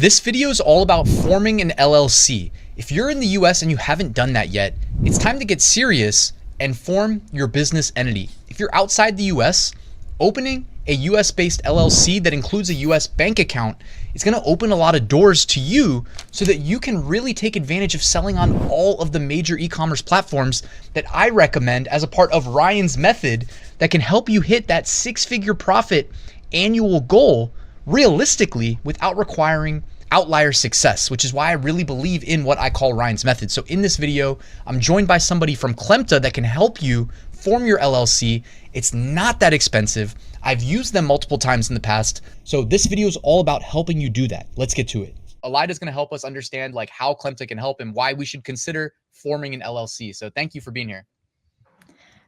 This video is all about forming an LLC. If you're in the US and you haven't done that yet, it's time to get serious and form your business entity. If you're outside the US, opening a US-based LLC that includes a US bank account is going to open a lot of doors to you so that you can really take advantage of selling on all of the major e-commerce platforms that I recommend as a part of Ryan's method that can help you hit that six-figure profit annual goal realistically without requiring outlier success, which is why I really believe in what I call Ryan's method. So in this video, I'm joined by somebody from Kittl that can help you form your LLC. It's not that expensive. I've used them multiple times in the past. So this video is all about helping you do that. Let's get to it. Alida is going to help us understand like how Kittl can help and why we should consider forming an LLC. So thank you for being here.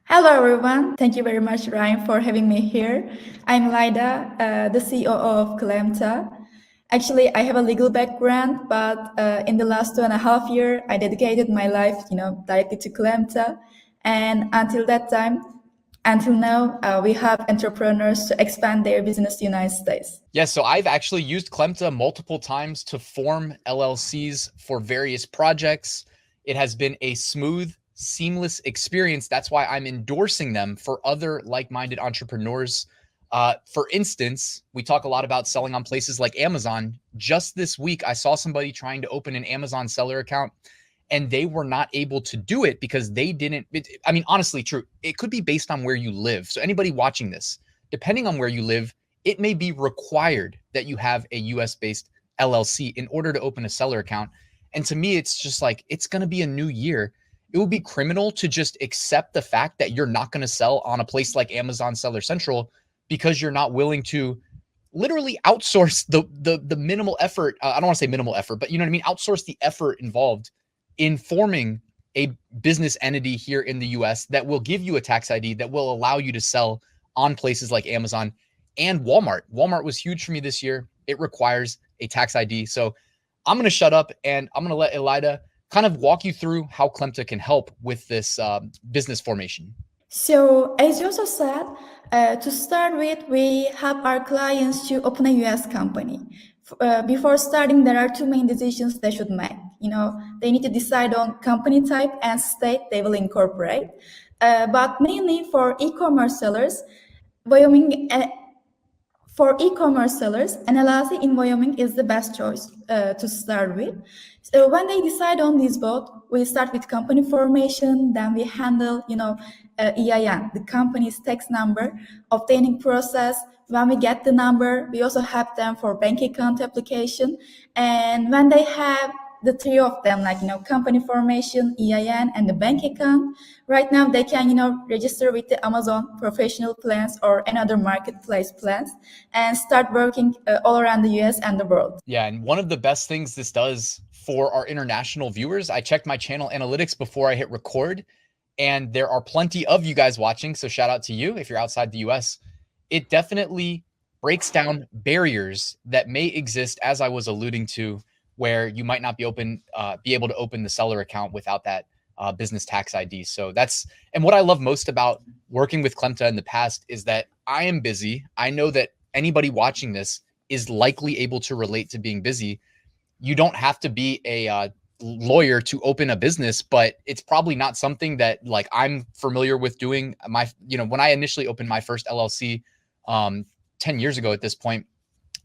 Hello, everyone. Thank you very much, Ryan, for having me here. I'm Lida, the CEO of Kittl. Actually, I have a legal background, but in the last 2.5 years, I dedicated my life, directly to Kittl. And until that time, until now, we have entrepreneurs to expand their business to the United States. Yeah, so I've actually used Kittl multiple times to form LLCs for various projects. It has been a smooth, seamless experience. That's why I'm endorsing them for other like-minded entrepreneurs. For instance, we talk a lot about selling on places like Amazon. Just this week, I saw somebody trying to open an Amazon seller account and they were not able to do it because they didn't, I mean, honestly, true. It could be based on where you live. So anybody watching this, depending on where you live, it may be required that you have a US-based LLC in order to open a seller account. And to me, it's just like, it's going to be a new year. It would be criminal to just accept the fact that you're not going to sell on a place like Amazon Seller Central because you're not willing to literally outsource the minimal effort. I don't want to say minimal effort, but you know what I mean? Outsource the effort involved in forming a business entity here in the US that will give you a tax ID that will allow you to sell on places like Amazon and Walmart. Walmart was huge for me this year. It requires a tax ID. So I'm going to shut up and I'm going to let Elida kind of walk you through how Kittl can help with this business formation. So as you also said, to start with, we help our clients to open a US company. Before starting, there are two main decisions they should make. They need to decide on company type and state they will incorporate. But mainly for e-commerce sellers, Wyoming, for e-commerce sellers, an LLC in Wyoming is the best choice to start with. So when they decide on these both, we start with company formation, then we handle, EIN, the company's tax number, obtaining process. When we get the number, we also help them for bank account application. And when they have the three of them, like, company formation, EIN, and the bank account, right now they can, register with the Amazon professional plans or another marketplace plans and start working all around the US and the world. Yeah, and one of the best things this does for our international viewers, I checked my channel analytics before I hit record, and there are plenty of you guys watching, so shout out to you if you're outside the US. It definitely breaks down barriers that may exist, as I was alluding to, where you might not be able to open the seller account without that business tax ID. So and what I love most about working with Kittl in the past is that I am busy. I know that anybody watching this is likely able to relate to being busy. You don't have to be a lawyer to open a business, but it's probably not something that like I'm familiar with doing. When I initially opened my first LLC 10 years ago at this point,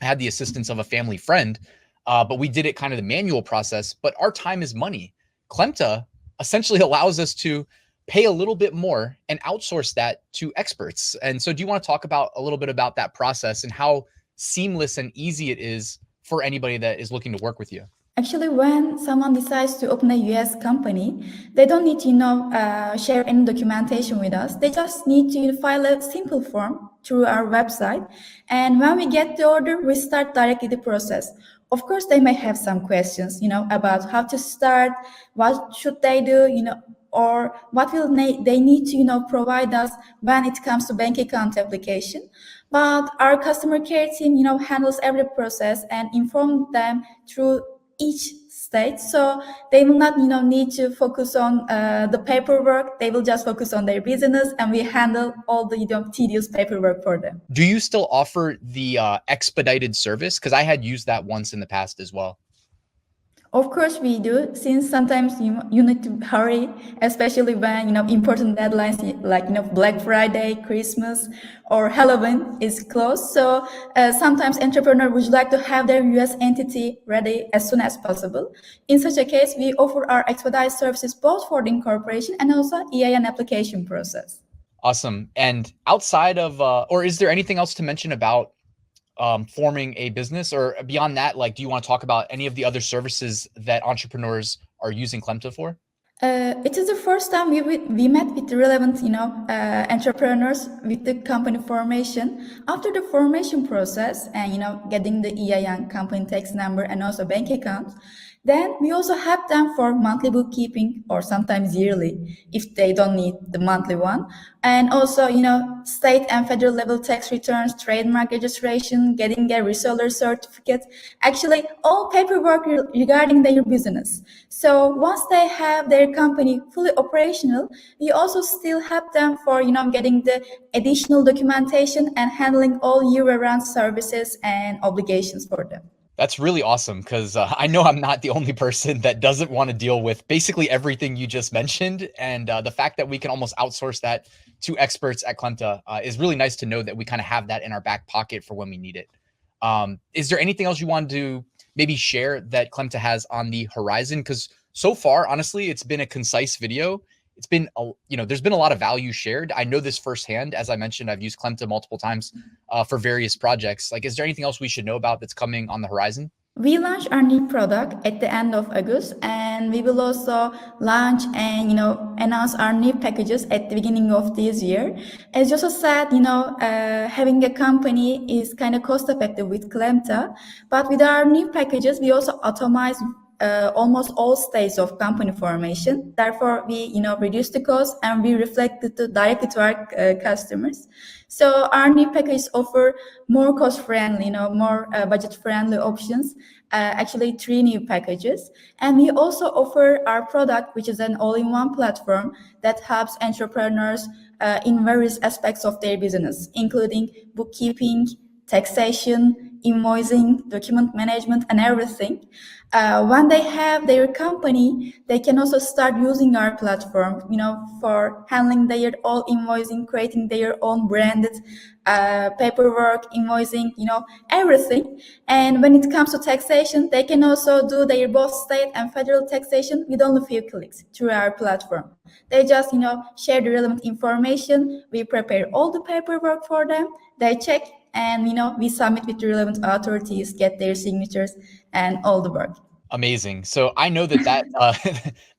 I had the assistance of a family friend. But we did it kind of the manual process, but our time is money. Kittl essentially allows us to pay a little bit more and outsource that to experts. And so do you want to talk about a little bit about that process and how seamless and easy it is for anybody that is looking to work with you? Actually, when someone decides to open a US company, they don't need to, share any documentation with us. They just need to file a simple form through our website. And when we get the order, we start directly the process. Of course, they may have some questions, about how to start, what should they do, or what will they need to, provide us when it comes to bank account application. But our customer care team, handles every process and inform them through each state. So they will not, need to focus on the paperwork. They will just focus on their business, and we handle all the tedious paperwork for them. Do you still offer the expedited service? Because I had used that once in the past as well. Of course we do, since sometimes you need to hurry, especially when important deadlines like Black Friday, Christmas, or Halloween is close. So sometimes entrepreneur would like to have their US entity ready as soon as possible. In such a case, we offer our expedited services both for the incorporation and also EIN application process. Awesome. And outside of, or is there anything else to mention about forming a business, or beyond that, like, do you want to talk about any of the other services that entrepreneurs are using Klemta for? It is the first time we met with the relevant, entrepreneurs with the company formation. After the formation process and, getting the EIN, company tax number, and also bank account, then we also help them for monthly bookkeeping, or sometimes yearly if they don't need the monthly one. And also, state and federal level tax returns, trademark registration, getting a reseller certificate, actually all paperwork regarding their business. So once they have their company fully operational, we also still help them for, getting the additional documentation and handling all year-round services and obligations for them. That's really awesome, because I know I'm not the only person that doesn't want to deal with basically everything you just mentioned. And the fact that we can almost outsource that to experts at Klemta is really nice to know that we kind of have that in our back pocket for when we need it. Is there anything else you want to maybe share that Klemta has on the horizon? Because so far, honestly, it's been a concise video. It's been, there's been a lot of value shared. I know this firsthand. As I mentioned, I've used Klemta multiple times for various projects. Like, is there anything else we should know about that's coming on the horizon? We launched our new product at the end of August, and we will also launch and announce our new packages at the beginning of this year. As Joseph said, having a company is kind of cost effective with Klemta, but with our new packages, we also automate almost all stages of company formation. Therefore, we reduce the cost and we reflect it directly to our customers. So our new packages offer more cost-friendly, more budget-friendly options. Actually, 3 new packages, and we also offer our product, which is an all-in-one platform that helps entrepreneurs in various aspects of their business, including bookkeeping, taxation, invoicing, document management, and everything. When they have their company, they can also start using our platform, for handling their own invoicing, creating their own branded paperwork, invoicing, everything. And when it comes to taxation, they can also do their both state and federal taxation with only a few clicks through our platform. They just, share the relevant information. We prepare all the paperwork for them. They check, and we submit with the relevant authorities, get their signatures, and all the work. Amazing. So I know that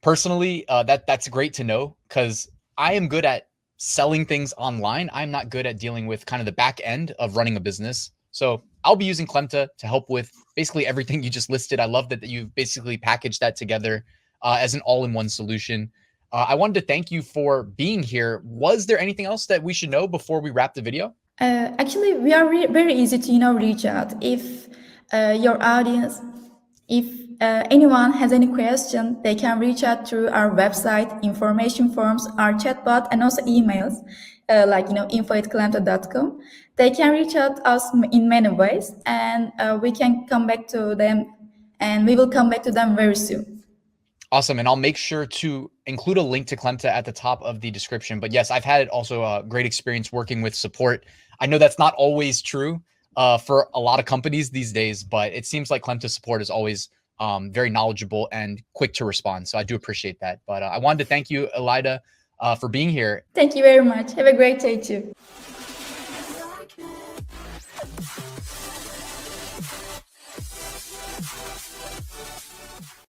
personally, that's great to know, because I am good at selling things online. I'm not good at dealing with kind of the back end of running a business. So I'll be using Klemta to help with basically everything you just listed. I love that you've basically packaged that together as an all-in-one solution. I wanted to thank you for being here. Was there anything else that we should know before we wrap the video? Actually, we are very easy to reach out. If your audience, if anyone has any question, they can reach out through our website, information forms, our chatbot, and also emails, like info@klemta.com. They can reach out us in many ways, and we can come back to them, and we will come back to them very soon. Awesome. And I'll make sure to include a link to Klemta at the top of the description. But yes, I've had also a great experience working with support. I know that's not always true for a lot of companies these days, but it seems like Klemta support is always very knowledgeable and quick to respond. So I do appreciate that. But I wanted to thank you, Elida, for being here. Thank you very much. Have a great day too.